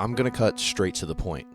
I'm gonna cut straight to the point.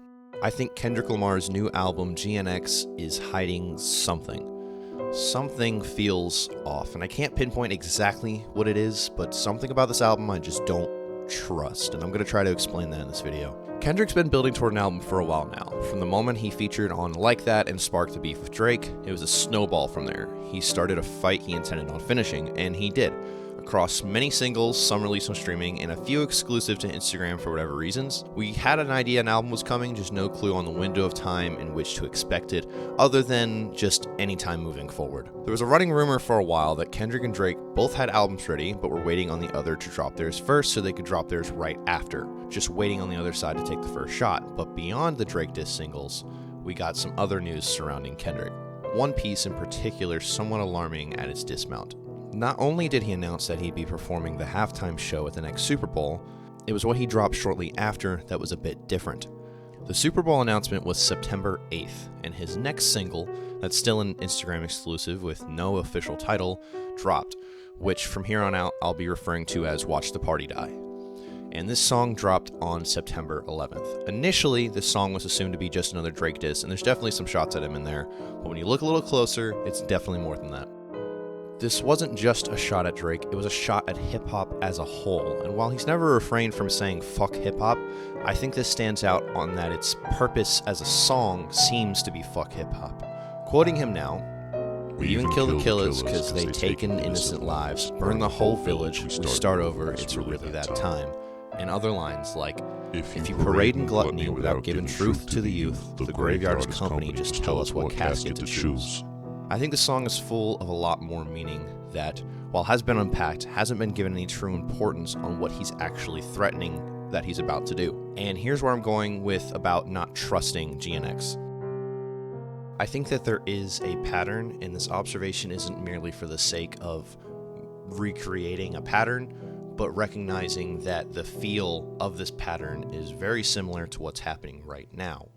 I think Kendrick Lamar's new album, GNX, is hiding something. Something feels off, and I can't pinpoint exactly what it is, but something about this album I just don't trust, and I'm gonna try to explain that in this video. Kendrick's been building toward an album for a while now. From the moment he featured on Like That and sparked the beef with Drake, it was a snowball from there. He started a fight he intended on finishing, and he did. Across many singles, some released on streaming, and a few exclusive to Instagram for whatever reasons. We had an idea an album was coming, just no clue on the window of time in which to expect it, other than just any time moving forward. There was a running rumor for a while that Kendrick and Drake both had albums ready, but were waiting on the other to drop theirs first so they could drop theirs right after, just waiting on the other side to take the first shot. But beyond the Drake diss singles, we got some other news surrounding Kendrick. One piece in particular somewhat alarming at its dismount. Not only did he announce that he'd be performing the halftime show at the next Super Bowl, it was what he dropped shortly after that was a bit different. The Super Bowl announcement was September 8th, and his next single, that's still an Instagram exclusive with no official title, dropped, which from here on out I'll be referring to as Watch the Party Die. And this song dropped on September 11th. Initially, this song was assumed to be just another Drake diss, and there's definitely some shots at him in there, but when you look a little closer, it's definitely more than that. This wasn't just a shot at Drake, it was a shot at hip-hop as a whole, and while he's never refrained from saying fuck hip-hop, I think this stands out on that its purpose as a song seems to be fuck hip-hop. Quoting him now, "We even kill the killers because they taken innocent lives, burn the whole village, we start over, it's really that time." And other lines like, "If you parade in gluttony without giving truth to the youth, the graveyard's company just tell us what casket to choose." I think the song is full of a lot more meaning that, while has been unpacked, hasn't been given any true importance on what he's actually threatening that he's about to do. And here's where I'm going with about not trusting GNX. I think that there is a pattern, and this observation isn't merely for the sake of recreating a pattern, but recognizing that the feel of this pattern is very similar to what's happening right now.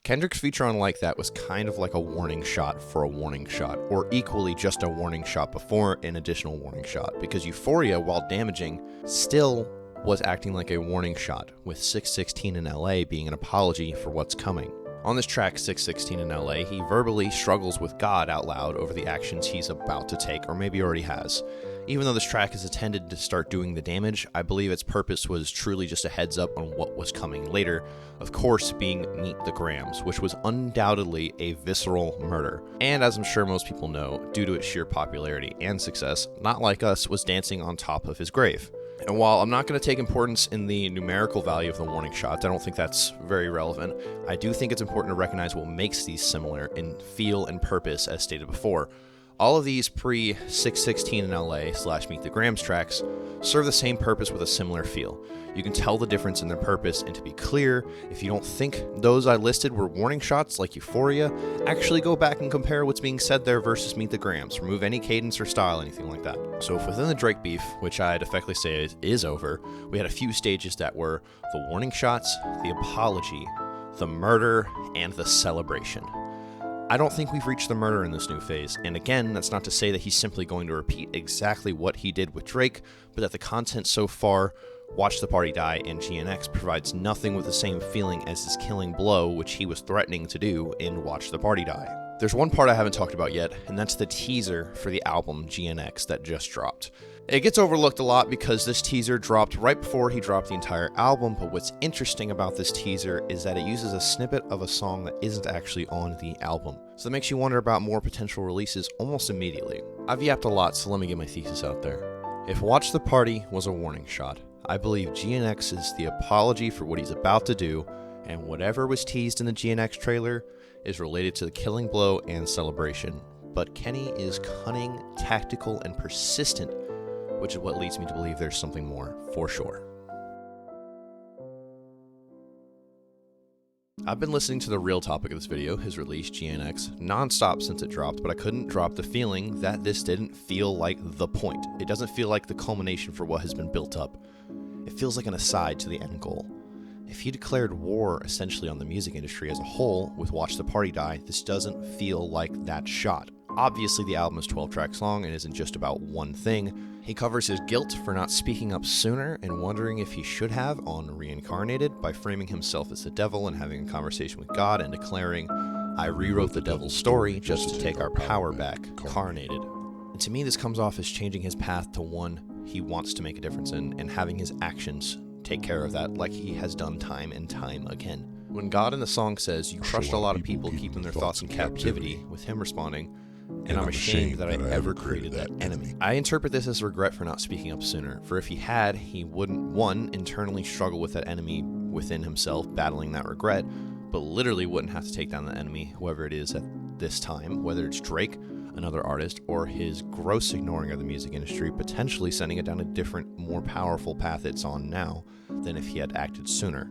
Kendrick's feature on Like That was kind of like a warning shot for a warning shot, or equally just a warning shot before an additional warning shot, because Euphoria, while damaging, still was acting like a warning shot, with 616 in LA being an apology for what's coming. On this track, 616 in LA, he verbally struggles with God out loud over the actions he's about to take, or maybe already has. Even though this track is intended to start doing the damage, I believe its purpose was truly just a heads up on what was coming later, of course being Meet the Grams, which was undoubtedly a visceral murder. And as I'm sure most people know, due to its sheer popularity and success, Not Like Us was dancing on top of his grave. And while I'm not going to take importance in the numerical value of the warning shots, I don't think that's very relevant, I do think it's important to recognize what makes these similar in feel and purpose as stated before. All of these pre-616 in LA / Meet the Grams tracks serve the same purpose with a similar feel. You can tell the difference in their purpose, and to be clear, if you don't think those I listed were warning shots like Euphoria, actually go back and compare what's being said there versus Meet the Grams. Remove any cadence or style, anything like that. So if within the Drake beef, which I'd effectively say is over, we had a few stages that were the warning shots, the apology, the murder, and the celebration. I don't think we've reached the murder in this new phase, and again, that's not to say that he's simply going to repeat exactly what he did with Drake, but that the content so far, Watch the Party Die and GNX, provides nothing with the same feeling as his killing blow, which he was threatening to do in Watch the Party Die. There's one part I haven't talked about yet, and that's the teaser for the album GNX that just dropped. It gets overlooked a lot because this teaser dropped right before he dropped the entire album, but what's interesting about this teaser is that it uses a snippet of a song that isn't actually on the album. So that makes you wonder about more potential releases almost immediately. I've yapped a lot, so let me get my thesis out there. If Watch the Party was a warning shot, I believe GNX is the apology for what he's about to do, and whatever was teased in the GNX trailer is related to the killing blow and celebration. But Kenney is cunning, tactical, and persistent, which is what leads me to believe there's something more, for sure. I've been listening to the real topic of this video, his release, GNX, non-stop since it dropped, but I couldn't drop the feeling that this didn't feel like the point. It doesn't feel like the culmination for what has been built up. It feels like an aside to the end goal. If he declared war essentially on the music industry as a whole with Watch the Party Die, this doesn't feel like that shot. Obviously, the album is 12 tracks long and isn't just about one thing. He covers his guilt for not speaking up sooner and wondering if he should have on Reincarnated by framing himself as the devil and having a conversation with God and declaring, "I rewrote the devil's story just to take our power back, Carnated." And to me, this comes off as changing his path to one he wants to make a difference in and having his actions take care of that like he has done time and time again. When God in the song says, "You crushed a lot of people keeping their thoughts in captivity," with him responding, "And I'm ashamed that I ever created that enemy." I interpret this as regret for not speaking up sooner, for if he had, he wouldn't, one, internally struggle with that enemy within himself, battling that regret, but literally wouldn't have to take down the enemy, whoever it is at this time, whether it's Drake, another artist, or his gross ignoring of the music industry, potentially sending it down a different, more powerful path it's on now than if he had acted sooner.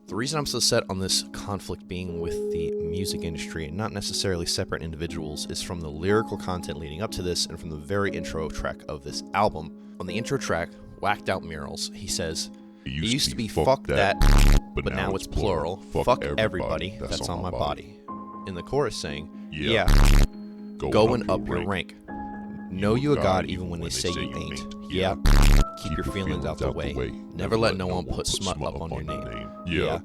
The reason I'm so set on this conflict being with the music industry and not necessarily separate individuals is from the lyrical content leading up to this and from the very intro track of this album. On the intro track, Whacked Out Murals, he says, "It used to be fuck that, but now it's plural. Fuck everybody that's on my body." In the chorus saying, "Yeah, going up your rank. Know you a god even when they say you ain't. Yeah, keep your feelings out the way. Never let no one put smut up on your name. Yeah,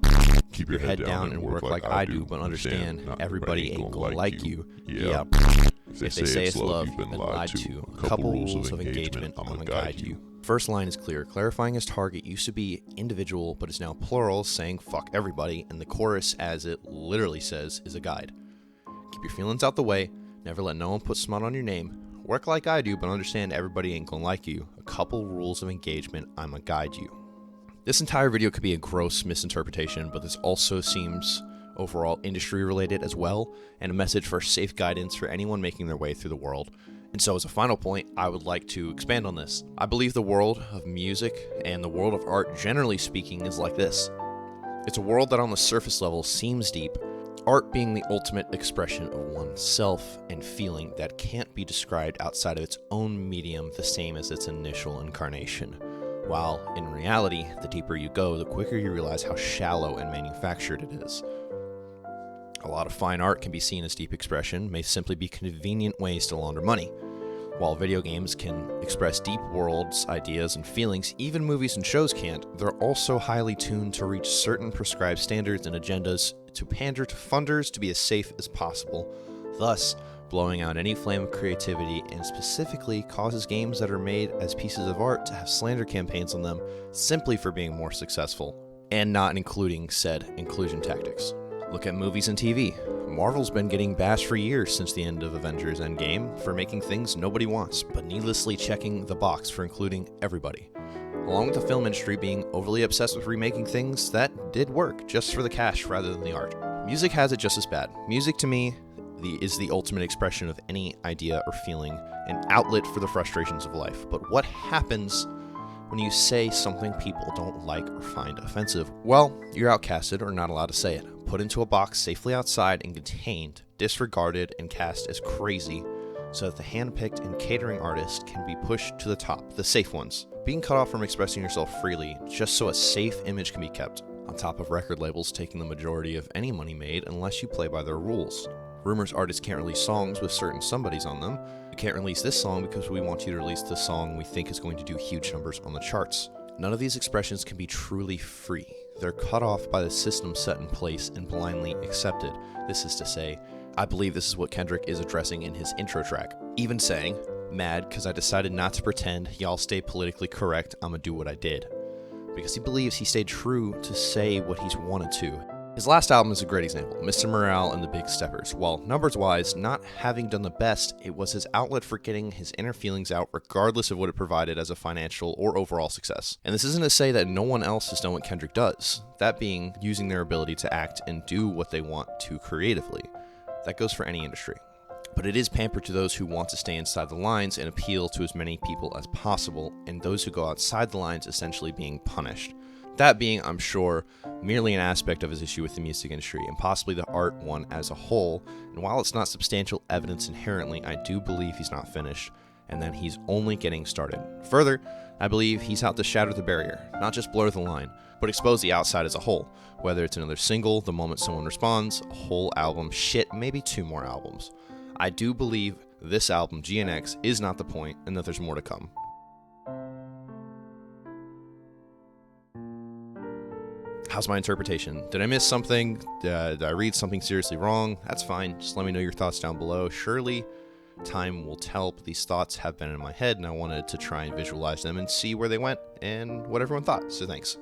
keep your head down and work like I do, but understand everybody ain't gonna like you. Yeah, if they say it's love, you've been lied to. A couple rules of engagement, I'm gonna guide you." First line is clear, clarifying his target used to be individual, but is now plural, saying fuck everybody, and the chorus, as it literally says, is a guide. Keep your feelings out the way. Never let no one put smut on your name. Work like I do, but understand everybody ain't gonna like you. A couple rules of engagement, I'ma guide you. This entire video could be a gross misinterpretation, but this also seems overall industry related as well, and a message for safe guidance for anyone making their way through the world. And so as a final point, I would like to expand on this. I believe the world of music and the world of art, generally speaking, is like this. It's a world that on the surface level seems deep, art being the ultimate expression of oneself and feeling that can't be described outside of its own medium the same as its initial incarnation. While, in reality, the deeper you go, the quicker you realize how shallow and manufactured it is. A lot of fine art can be seen as deep expression, may simply be convenient ways to launder money. While video games can express deep worlds, ideas, and feelings, even movies and shows can't. They're also highly tuned to reach certain prescribed standards and agendas to pander to funders to be as safe as possible, thus blowing out any flame of creativity, and specifically causes games that are made as pieces of art to have slander campaigns on them simply for being more successful, and not including said inclusion tactics. Look at movies and TV. Marvel's been getting bashed for years since the end of Avengers Endgame for making things nobody wants, but needlessly checking the box for including everybody. Along with the film industry being overly obsessed with remaking things that did work just for the cash rather than the art. Music has it just as bad. Music to me is the ultimate expression of any idea or feeling, an outlet for the frustrations of life. But what happens when you say something people don't like or find offensive? Well, you're outcasted or not allowed to say it, put into a box safely outside and contained, disregarded, and cast as crazy so that the hand-picked and catering artists can be pushed to the top, the safe ones, being cut off from expressing yourself freely just so a safe image can be kept, on top of record labels taking the majority of any money made unless you play by their rules. Rumors artists can't release songs with certain somebodies on them. We can't release this song because we want you to release the song we think is going to do huge numbers on the charts. None of these expressions can be truly free. They're cut off by the system set in place and blindly accepted. This is to say, I believe this is what Kendrick is addressing in his intro track, even saying, "Mad cause I decided not to pretend, y'all stay politically correct, I'ma do what I did." Because he believes he stayed true to say what he's wanted to. His last album is a great example, Mr. Morale and the Big Steppers. While numbers-wise, not having done the best, it was his outlet for getting his inner feelings out regardless of what it provided as a financial or overall success. And this isn't to say that no one else has done what Kendrick does, that being using their ability to act and do what they want to creatively. That goes for any industry. But it is pampered to those who want to stay inside the lines and appeal to as many people as possible, and those who go outside the lines essentially being punished. That being, I'm sure, merely an aspect of his issue with the music industry, and possibly the art one as a whole, and while it's not substantial evidence inherently, I do believe he's not finished, and that he's only getting started. Further, I believe he's out to shatter the barrier, not just blur the line, but expose the outside as a whole, whether it's another single, the moment someone responds, a whole album, shit, maybe 2 more albums. I do believe this album, GNX, is not the point, and that there's more to come. How's my interpretation? Did I miss something? Did I read something seriously wrong? That's fine. Just let me know your thoughts down below. Surely time will tell, but these thoughts have been in my head, and I wanted to try and visualize them and see where they went and what everyone thought. So thanks.